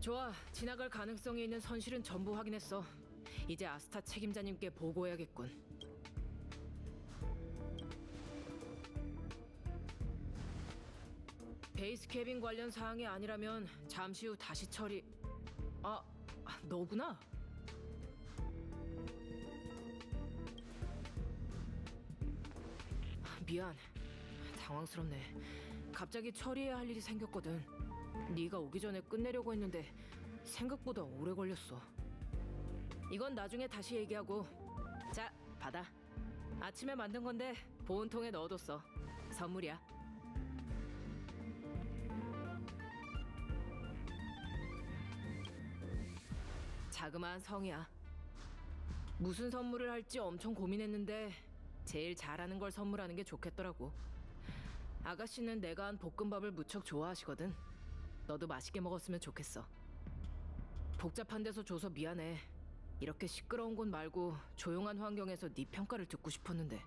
좋아, 지나갈 가능성이 있는 선실은 전부 확인했어. 이제 아스타 책임자님께 보고해야겠군. 베이스 캐빈 관련 사항이 아니라면 잠시 후 다시 처리... 너구나? 미안, 당황스럽네. 갑자기 처리해야 할 일이 생겼거든. 네가 오기 전에 끝내려고 했는데 생각보다 오래 걸렸어. 이건 나중에 다시 얘기하고. 자, 받아. 아침에 만든 건데 보온통에 넣어뒀어. 선물이야. 자그마한 성이야. 무슨 선물을 할지 엄청 고민했는데 제일 잘하는 걸 선물하는 게 좋겠더라고. 아가씨는 내가 한 볶음밥을 무척 좋아하시거든. 너도 맛있게 먹었으면 좋겠어. 복잡한 데서 줘서 미안해. 이렇게 시끄러운 곳 말고 조용한 환경에서 네 평가를 듣고 싶었는데.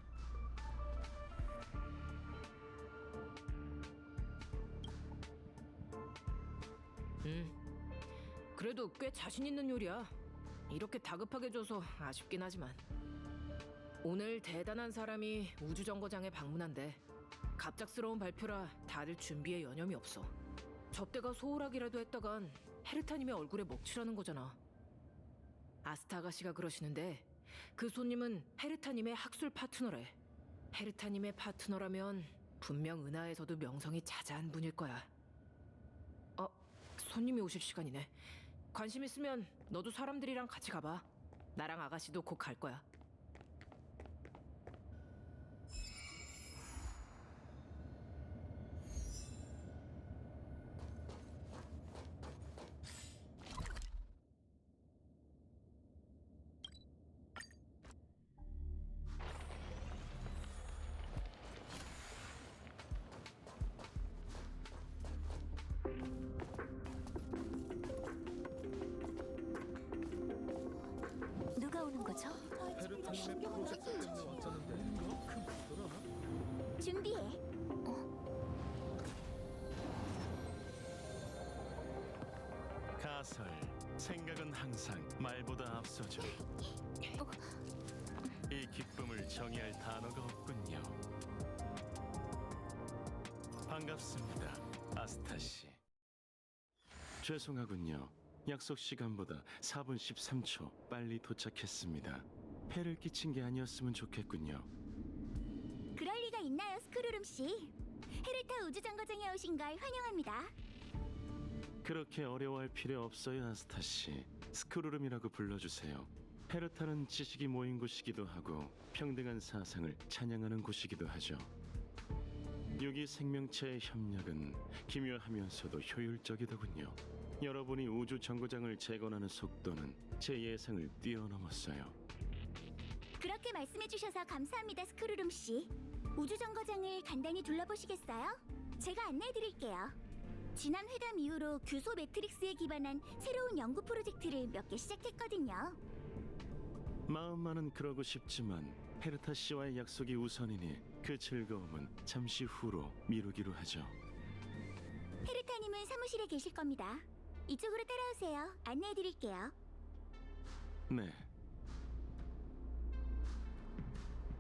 그래도 꽤 자신 있는 요리야. 이렇게 다급하게 줘서 아쉽긴 하지만. 오늘 대단한 사람이 우주정거장에 방문한대. 갑작스러운 발표라 다들 준비에 여념이 없어. 접대가 소홀하기라도 했다간 헤르타님의 얼굴에 먹칠하는 거잖아. 아스타 아가씨가 그러시는데 그 손님은 헤르타님의 학술 파트너래. 헤르타님의 파트너라면 분명 은하에서도 명성이 자자한 분일 거야. 손님이 오실 시간이네. 관심 있으면 너도 사람들이랑 같이 가봐. 나랑 아가씨도 곧 갈 거야. 누가 오는 거죠? 헤르타님의 프로젝트 때문에 왔다는데 준비해. 가설, 생각은 항상 말보다 앞서죠. 이 기쁨을 정의할 단어가 없군요. 반갑습니다, 아스타 씨. 죄송하군요. 약속 시간보다 4분 13초 빨리 도착했습니다. 폐를 끼친 게 아니었으면 좋겠군요. 그럴 리가 있나요, 스크루름 씨? 헤르타 우주정거장에 오신 걸 환영합니다. 그렇게 어려워할 필요 없어요, 아스타 씨. 스크루름이라고 불러주세요. 헤르타는 지식이 모인 곳이기도 하고 평등한 사상을 찬양하는 곳이기도 하죠. 유기 생명체의 협력은 기묘하면서도 효율적이더군요. 여러분이 우주 정거장을 재건하는 속도는 제 예상을 뛰어넘었어요. 그렇게 말씀해 주셔서 감사합니다, 스크루름 씨. 우주정거장을 간단히 둘러보시겠어요? 제가 안내해 드릴게요. 지난 회담 이후로 규소 매트릭스에 기반한 새로운 연구 프로젝트를 몇 개 시작했거든요. 마음만은 그러고 싶지만 헤르타 씨와의 약속이 우선이니 그 즐거움은 잠시 후로 미루기로 하죠. 헤르타님은 사무실에 계실 겁니다. 이쪽으로 따라오세요. 안내해 드릴게요. 네.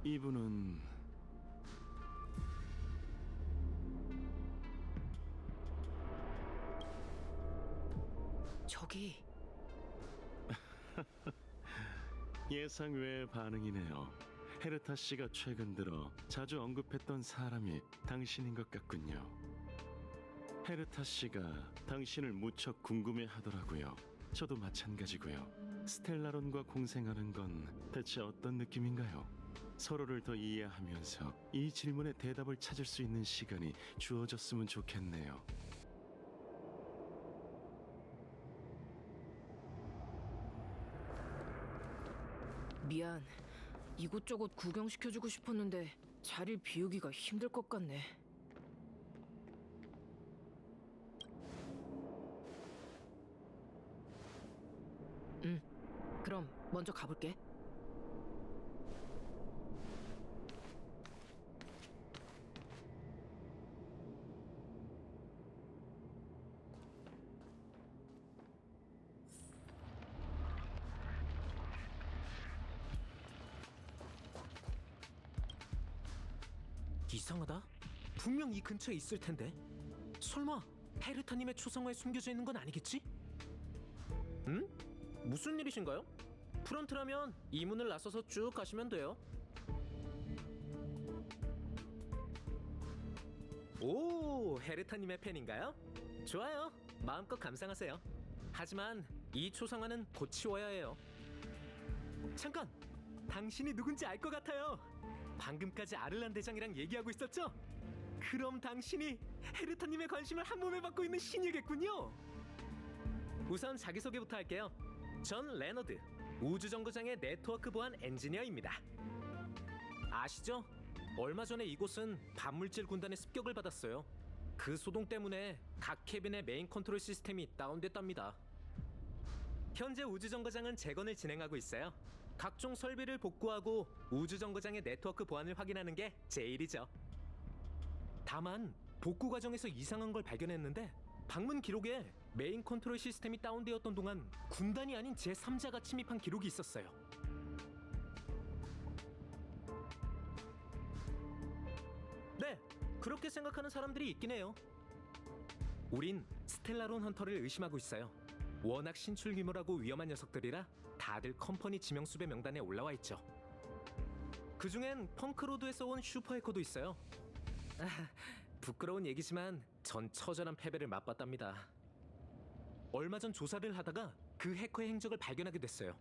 이분은 저기... 예상 외의 반응이네요. 헤르타 씨가 최근 들어 자주 언급했던 사람이 당신인 것 같군요. 헤르타 씨가 당신을 무척 궁금해하더라고요. 저도 마찬가지고요. 스텔라론과 공생하는 건 대체 어떤 느낌인가요? 서로를 더 이해하면서 이 질문에 대답을 찾을 수 있는 시간이 주어졌으면 좋겠네요. 미안. 이곳저곳 구경시켜주고 싶었는데 자리를 비우기가 힘들 것 같네. 그럼 먼저 가볼게. 이상하다. 분명 이 근처에 있을 텐데. 설마 헤르타님의 초상화에 숨겨져 있는 건 아니겠지? 응? 무슨 일이신가요? 프런트라면 이 문을 나서서 쭉 가시면 돼요. 오, 헤르타님의 팬인가요? 좋아요. 마음껏 감상하세요. 하지만 이 초상화는 곧 치워야 해요. 잠깐! 당신이 누군지 알 것 같아요. 방금까지 아를란 대장이랑 얘기하고 있었죠? 그럼 당신이 헤르타님의 관심을 한 몸에 받고 있는 신이겠군요. 우선 자기소개부터 할게요. 전 레너드, 우주정거장의 네트워크 보안 엔지니어입니다. 아시죠? 얼마 전에 이곳은 반물질 군단의 습격을 받았어요. 그 소동 때문에 각 캐빈의 메인 컨트롤 시스템이 다운됐답니다. 현재 우주정거장은 재건을 진행하고 있어요. 각종 설비를 복구하고 우주정거장의 네트워크 보안을 확인하는 게 제 일이죠. 다만 복구 과정에서 이상한 걸 발견했는데 방문 기록에 메인 컨트롤 시스템이 다운되었던 동안 군단이 아닌 제3자가 침입한 기록이 있었어요. 네, 그렇게 생각하는 사람들이 있긴 해요. 우린 스텔라론 헌터를 의심하고 있어요. 워낙 신출 규모라고 위험한 녀석들이라 다들 컴퍼니 지명수배 명단에 올라와 있죠. 그중엔 펑크로드에서 온 슈퍼해커도 있어요. 부끄러운 얘기지만 전 처절한 패배를 맛봤답니다. 얼마 전 조사를 하다가 그 해커의 행적을 발견하게 됐어요.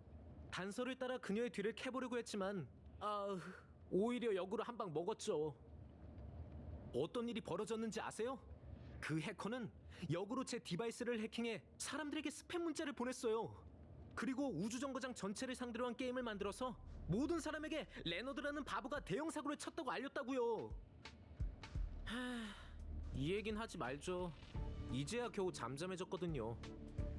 단서를 따라 그녀의 뒤를 캐보려고 했지만 오히려 역으로 한 방 먹었죠. 어떤 일이 벌어졌는지 아세요? 그 해커는 역으로 제 디바이스를 해킹해 사람들에게 스팸 문자를 보냈어요. 그리고 우주정거장 전체를 상대로 한 게임을 만들어서 모든 사람에게 레너드라는 바보가 대형 사고를 쳤다고 알렸다고요. 이 얘긴 하지 말죠. 이제야 겨우 잠잠해졌거든요.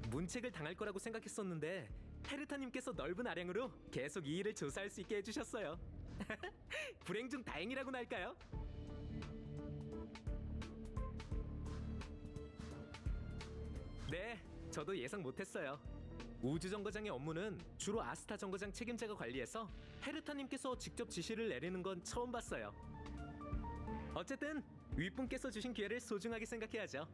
문책을 당할 거라고 생각했었는데 헤르타님께서 넓은 아량으로 계속 이 일을 조사할 수 있게 해주셨어요. 불행 중 다행이라고나 할까요? 네, 저도 예상 못했어요. 우주정거장의 업무는 주로 아스타 정거장 책임자가 관리해서 헤르타님께서 직접 지시를 내리는 건 처음 봤어요. 어쨌든 윗분께서 주신 기회를 소중하게 생각해야죠.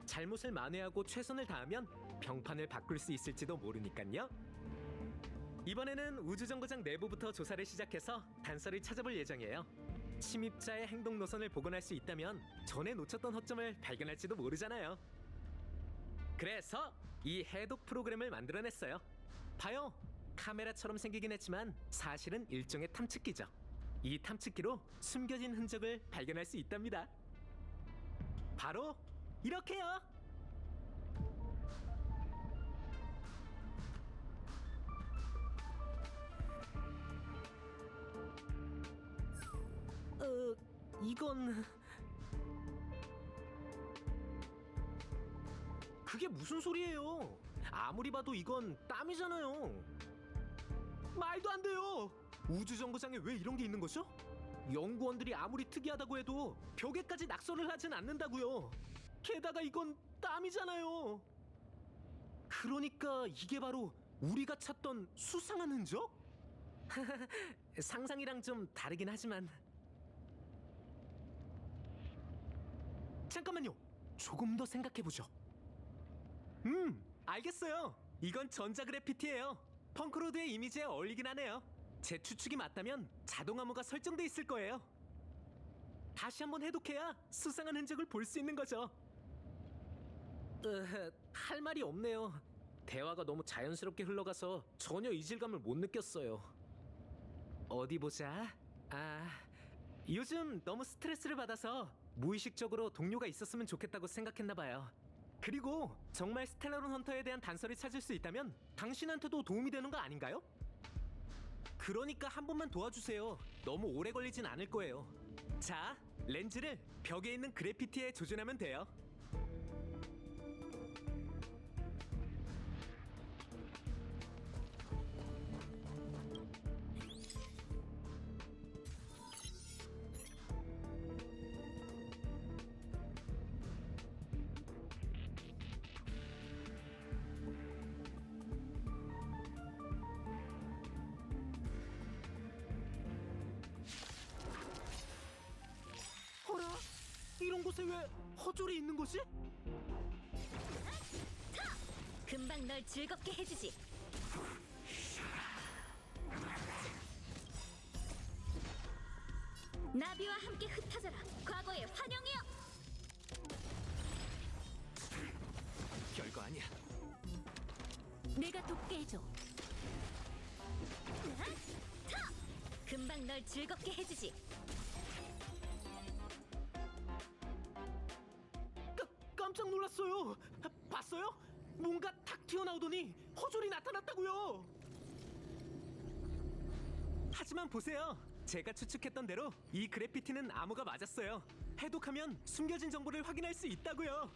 잘못을 만회하고 최선을 다하면 병판을 바꿀 수 있을지도 모르니깐요. 이번에는 우주정거장 내부부터 조사를 시작해서 단서를 찾아볼 예정이에요. 침입자의 행동 노선을 복원할 수 있다면 전에 놓쳤던 허점을 발견할지도 모르잖아요. 그래서 이 해독 프로그램을 만들어냈어요. 봐요. 카메라처럼 생기긴 했지만 사실은 일종의 탐측기죠. 이 탐측기로 숨겨진 흔적을 발견할 수 있답니다. 바로 이렇게요. 이건... 그게 무슨 소리예요? 아무리 봐도 이건 땀이잖아요. 말도 안 돼요. 우주정거장에 왜 이런 게 있는 거죠? 연구원들이 아무리 특이하다고 해도 벽에까지 낙서를 하진 않는다고요. 게다가 이건 땀이잖아요. 그러니까 이게 바로 우리가 찾던 수상한 흔적? 상상이랑 좀 다르긴 하지만. 잠깐만요. 조금 더 생각해보죠. 알겠어요. 이건 전자그래피티예요. 펑크로드의 이미지에 어울리긴 하네요. 제 추측이 맞다면 자동 암호가 설정돼 있을 거예요. 다시 한번 해독해야 수상한 흔적을 볼 수 있는 거죠. 할 말이 없네요. 대화가 너무 자연스럽게 흘러가서 전혀 이질감을 못 느꼈어요. 어디 보자. 요즘 너무 스트레스를 받아서 무의식적으로 동료가 있었으면 좋겠다고 생각했나 봐요. 그리고 정말 스텔라론 헌터에 대한 단서를 찾을 수 있다면 당신한테도 도움이 되는 거 아닌가요? 그러니까 한 번만 도와주세요. 너무 오래 걸리진 않을 거예요. 자, 렌즈를 벽에 있는 그래피티에 조준하면 돼요. 이곳에 왜 허졸이 있는 거지? 금방 널 즐겁게 해주지. 나비와 함께 흩어져라. 과거의 환영이여. 별거 아니야. 내가 돕게 해줘. 금방 널 즐겁게 해주지. 깜짝 놀랐어요. 봤어요? 뭔가 탁 튀어나오더니 허졸이 나타났다고요. 하지만 보세요. 제가 추측했던 대로 이 그래피티는 암호가 맞았어요. 해독하면 숨겨진 정보를 확인할 수 있다고요.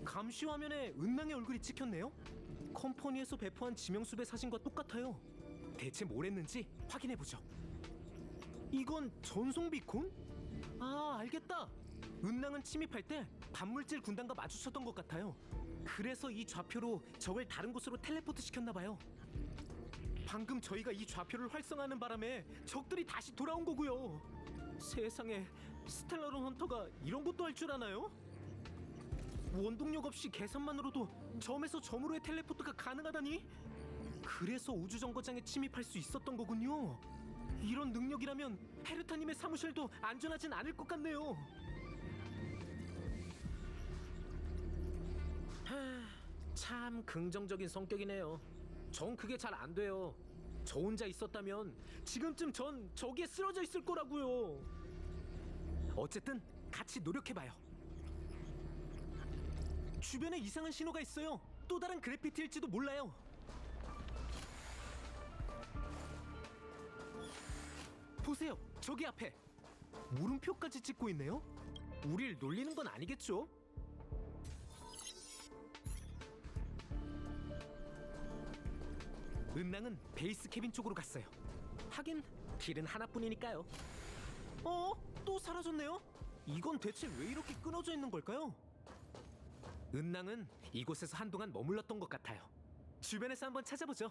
감시 화면에 은낭의 얼굴이 찍혔네요. 컴퍼니에서 배포한 지명수배 사진과 똑같아요. 대체 뭘 했는지 확인해보죠. 이건 전송 비콘? 아, 알겠다. 은낭은 침입할 때 반물질 군단과 마주쳤던 것 같아요. 그래서 이 좌표로 적을 다른 곳으로 텔레포트 시켰나봐요. 방금 저희가 이 좌표를 활성화하는 바람에 적들이 다시 돌아온 거고요. 세상에, 스텔라론 헌터가 이런 것도 할 줄 아나요? 원동력 없이 계산만으로도 점에서 점으로의 텔레포트가 가능하다니? 그래서 우주정거장에 침입할 수 있었던 거군요. 이런 능력이라면 헤르타님의 사무실도 안전하진 않을 것 같네요. 참 긍정적인 성격이네요. 전 그게 잘 안 돼요. 저 혼자 있었다면 지금쯤 전 저기에 쓰러져 있을 거라고요. 어쨌든 같이 노력해봐요. 주변에 이상한 신호가 있어요. 또 다른 그래피티일지도 몰라요. 보세요, 저기 앞에 물음표까지 찍고 있네요. 우릴 놀리는 건 아니겠죠? 은낭은 베이스 캐빈 쪽으로 갔어요. 하긴 길은 하나뿐이니까요. 또 사라졌네요? 이건 대체 왜 이렇게 끊어져 있는 걸까요? 은낭은 이곳에서 한동안 머물렀던 것 같아요. 주변에서 한번 찾아보죠.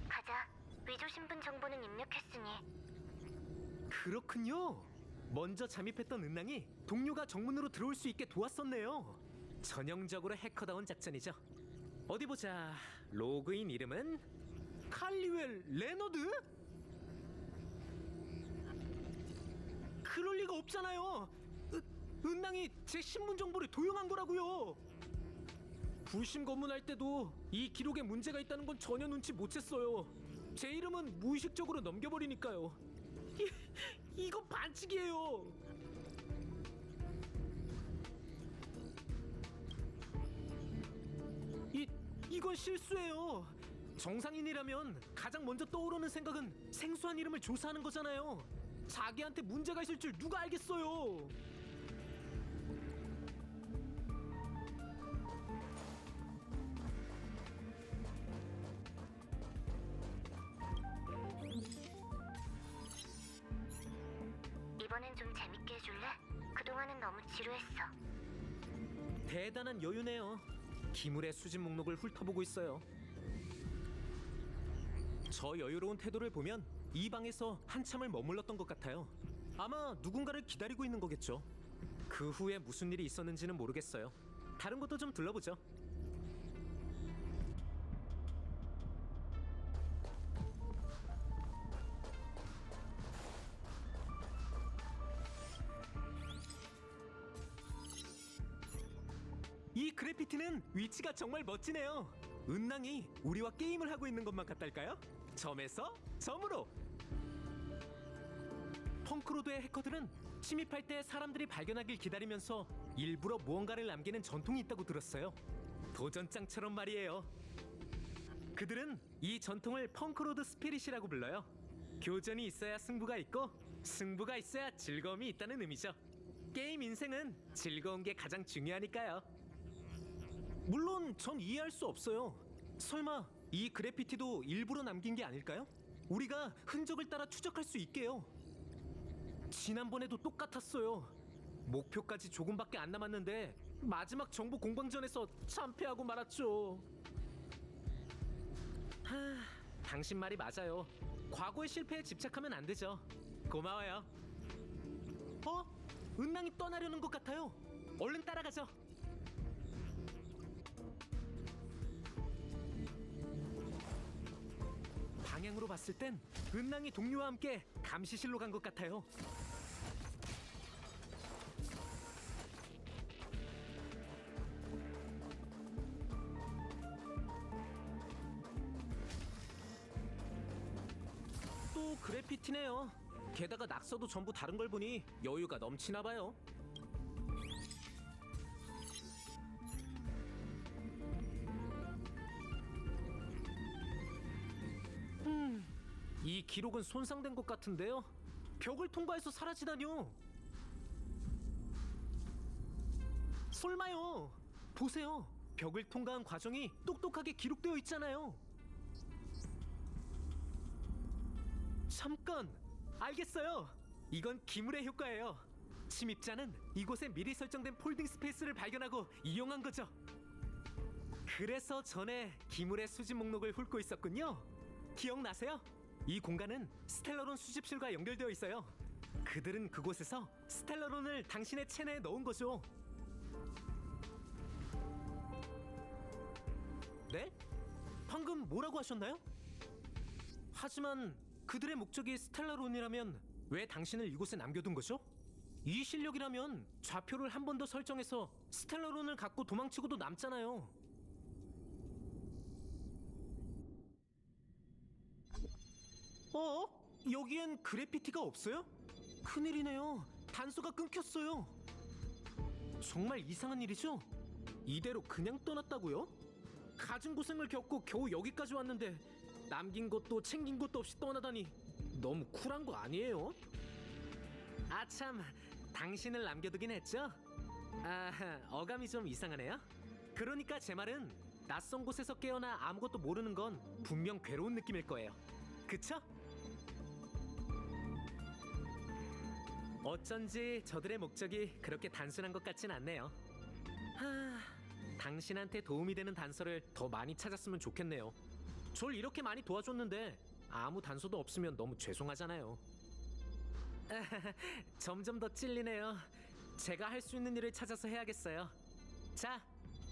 가자. 위조 신분 정보는 입력했으니. 그렇군요. 먼저 잠입했던 은낭이 동료가 정문으로 들어올 수 있게 도왔었네요. 전형적으로 해커다운 작전이죠. 어디 보자. 로그인 이름은 칼리웰 레너드? 그럴 리가 없잖아요. 은낭이 제 신분 정보를 도용한 거라고요. 불심 검문할 때도 이 기록에 문제가 있다는 건 전혀 눈치 못 챘어요. 제 이름은 무의식적으로 넘겨버리니까요. 이건 반칙이에요. 이건 실수예요. 정상인이라면 가장 먼저 떠오르는 생각은 생소한 이름을 조사하는 거잖아요. 자기한테 문제가 있을 줄 누가 알겠어요. 이번엔 좀 재밌게 해줄래? 그동안은 너무 지루했어. 대단한 여유네요. 기물의 수집 목록을 훑어보고 있어요. 저 여유로운 태도를 보면 이 방에서 한참을 머물렀던 것 같아요. 아마 누군가를 기다리고 있는 거겠죠. 그 후에 무슨 일이 있었는지는 모르겠어요. 다른 것도 좀 둘러보죠. 이 그래피티는 위치가 정말 멋지네요. 은낭이 우리와 게임을 하고 있는 것만 같달까요? 점에서 점으로. 펑크로드의 해커들은 침입할 때 사람들이 발견하길 기다리면서 일부러 무언가를 남기는 전통이 있다고 들었어요. 도전장처럼 말이에요. 그들은 이 전통을 펑크로드 스피릿이라고 불러요. 교전이 있어야 승부가 있고 승부가 있어야 즐거움이 있다는 의미죠. 게임 인생은 즐거운 게 가장 중요하니까요. 물론 전 이해할 수 없어요. 설마 이 그래피티도 일부러 남긴 게 아닐까요? 우리가 흔적을 따라 추적할 수 있게요. 지난번에도 똑같았어요. 목표까지 조금밖에 안 남았는데 마지막 정보 공방전에서 참패하고 말았죠. 당신 말이 맞아요. 과거의 실패에 집착하면 안 되죠. 고마워요. 은낭이 떠나려는 것 같아요. 얼른 따라가죠. 방향으로 봤을 땐 은낭이 동료와 함께 감시실로 간 것 같아요. 또 그래피티네요. 게다가 낙서도 전부 다른 걸 보니 여유가 넘치나 봐요. 이 기록은 손상된 것 같은데요. 벽을 통과해서 사라지다뇨. 설마요. 보세요. 벽을 통과한 과정이 똑똑하게 기록되어 있잖아요. 잠깐, 알겠어요. 이건 기물의 효과예요. 침입자는 이곳에 미리 설정된 폴딩 스페이스를 발견하고 이용한 거죠. 그래서 전에 기물의 수집 목록을 훑고 있었군요. 기억나세요? 이 공간은 스텔라론 수집실과 연결되어 있어요. 그들은 그곳에서 스텔라론을 당신의 체내에 넣은 거죠. 네? 방금 뭐라고 하셨나요? 하지만 그들의 목적이 스텔라론이라면 왜 당신을 이곳에 남겨둔 거죠? 이 실력이라면 좌표를 한 번 더 설정해서 스텔라론을 갖고 도망치고도 남잖아요. 여기엔 그래피티가 없어요? 큰일이네요. 단서가 끊겼어요. 정말 이상한 일이죠? 이대로 그냥 떠났다고요? 가진 고생을 겪고 겨우 여기까지 왔는데 남긴 것도 챙긴 것도 없이 떠나다니 너무 쿨한 거 아니에요? 아참, 당신을 남겨두긴 했죠? 어감이 좀 이상하네요. 그러니까 제 말은 낯선 곳에서 깨어나 아무것도 모르는 건 분명 괴로운 느낌일 거예요. 그쵸? 어쩐지 저들의 목적이 그렇게 단순한 것 같진 않네요. 당신한테 도움이 되는 단서를 더 많이 찾았으면 좋겠네요. 절 이렇게 많이 도와줬는데 아무 단서도 없으면 너무 죄송하잖아요. 점점 더 찔리네요. 제가 할 수 있는 일을 찾아서 해야겠어요. 자,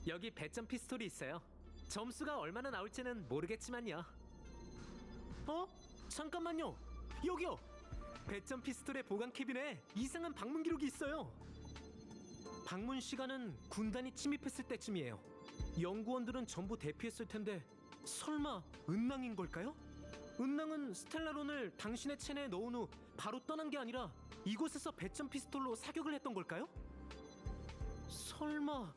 여기 배점 피스톨이 있어요. 점수가 얼마나 나올지는 모르겠지만요. 잠깐만요. 여기요. 배점 피스톨의 보관 캐빈에 이상한 방문 기록이 있어요. 방문 시간은 군단이 침입했을 때쯤이에요. 연구원들은 전부 대피했을 텐데 설마 은낭인 걸까요? 은낭은 스텔라론을 당신의 체내에 넣은 후 바로 떠난 게 아니라 이곳에서 배점 피스톨로 사격을 했던 걸까요? 설마...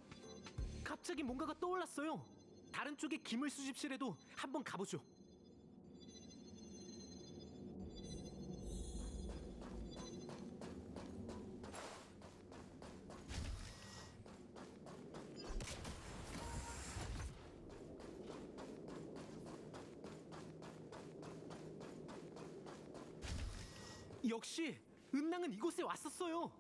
갑자기 뭔가가 떠올랐어요. 다른 쪽의 기물 수집실에도 한번 가보죠. 역시 은낭은 이곳에 왔었어요.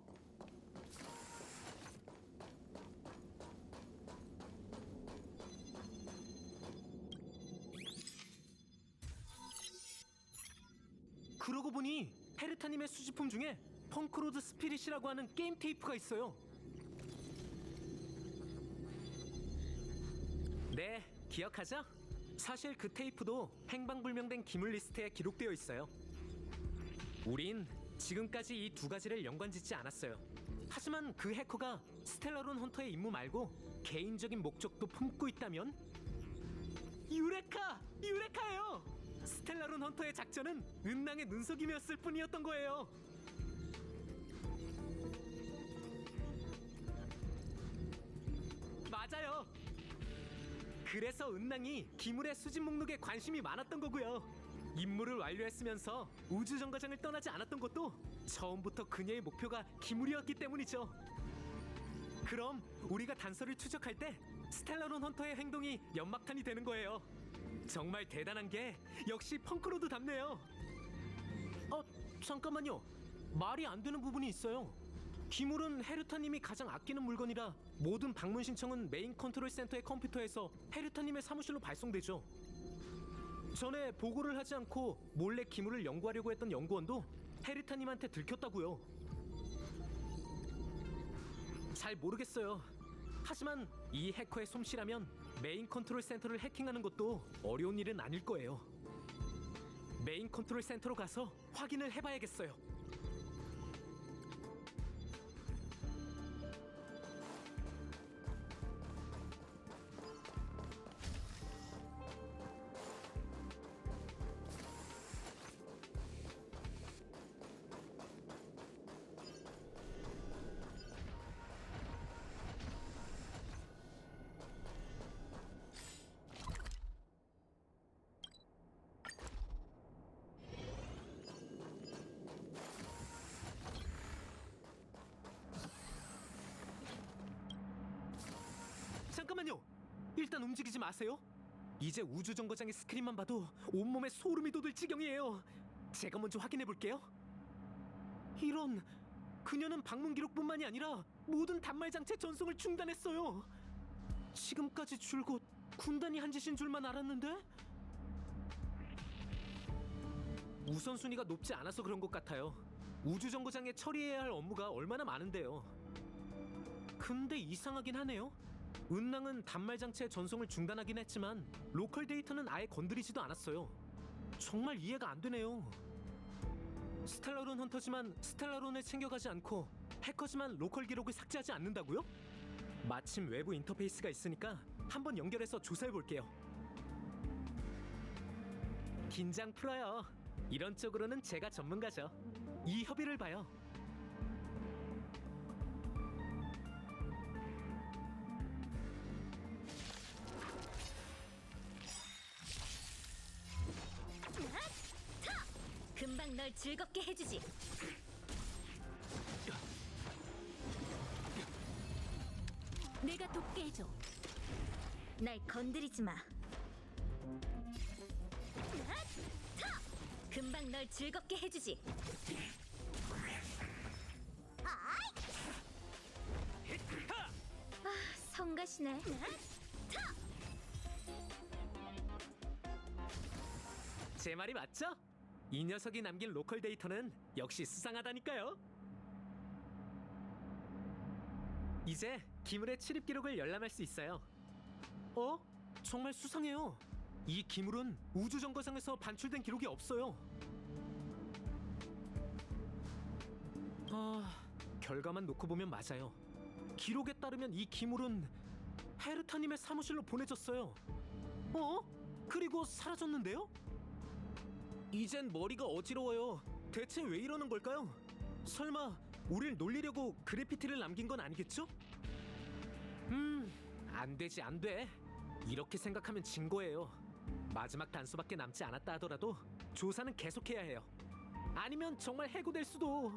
그러고 보니 헤르타님의 수집품 중에 펑크로드 스피릿이라고 하는 게임 테이프가 있어요. 네, 기억하죠? 사실 그 테이프도 행방불명된 기물 리스트에 기록되어 있어요. 우린 지금까지 이 두 가지를 연관짓지 않았어요. 하지만 그 해커가 스텔라론 헌터의 임무 말고 개인적인 목적도 품고 있다면? 유레카! 유레카예요! 스텔라론 헌터의 작전은 은낭의 눈속임이었을 뿐이었던 거예요. 맞아요. 그래서 은낭이 기물의 수집 목록에 관심이 많았던 거고요. 임무를 완료했으면서 우주정거장을 떠나지 않았던 것도 처음부터 그녀의 목표가 기물이었기 때문이죠. 그럼 우리가 단서를 추적할 때 스텔라론 헌터의 행동이 연막탄이 되는 거예요. 정말 대단한 게 역시 펑크로드답네요. 잠깐만요. 말이 안 되는 부분이 있어요. 기물은 헤르타님이 가장 아끼는 물건이라 모든 방문 신청은 메인 컨트롤 센터의 컴퓨터에서 헤르타님의 사무실로 발송되죠. 전에 보고를 하지 않고 몰래 기물을 연구하려고 했던 연구원도 헤르타님한테 들켰다고요. 잘 모르겠어요. 하지만 이 해커의 솜씨라면 메인 컨트롤 센터를 해킹하는 것도 어려운 일은 아닐 거예요. 메인 컨트롤 센터로 가서 확인을 해봐야겠어요. 잠깐만요. 일단 움직이지 마세요. 이제 우주정거장의 스크린만 봐도 온몸에 소름이 돋을 지경이에요. 제가 먼저 확인해 볼게요. 이런, 그녀는 방문 기록뿐만이 아니라 모든 단말 장치 전송을 중단했어요. 지금까지 줄곧 군단이 한 짓인 줄만 알았는데? 우선순위가 높지 않아서 그런 것 같아요. 우주정거장에 처리해야 할 업무가 얼마나 많은데요. 근데 이상하긴 하네요. 은낭은 단말 장치의 전송을 중단하긴 했지만 로컬 데이터는 아예 건드리지도 않았어요. 정말 이해가 안 되네요. 스텔라론 헌터지만 스텔라론을 챙겨가지 않고 해커지만 로컬 기록을 삭제하지 않는다고요? 마침 외부 인터페이스가 있으니까 한번 연결해서 조사해 볼게요. 긴장 풀어요. 이런 쪽으로는 제가 전문가죠. 이 협의를 봐요. 금방 널 즐겁게 해주지. 내가 돕게 해줘. 날 건드리지 마. 금방 널 즐겁게 해주지. 성가시네. 제 말이 맞죠? 이 녀석이 남긴 로컬 데이터는 역시 수상하다니까요. 이제 기물의 출입 기록을 열람할 수 있어요. 어? 정말 수상해요. 이 기물은 우주정거장에서 반출된 기록이 없어요. 결과만 놓고 보면 맞아요. 기록에 따르면 이 기물은 헤르타님의 사무실로 보내졌어요. 그리고 사라졌는데요? 이젠 머리가 어지러워요. 대체 왜 이러는 걸까요? 설마 우릴 놀리려고 그래피티를 남긴 건 아니겠죠? 안 되지, 안 돼. 이렇게 생각하면 진 거예요. 마지막 단서밖에 남지 않았다 하더라도 조사는 계속해야 해요. 아니면 정말 해고될 수도.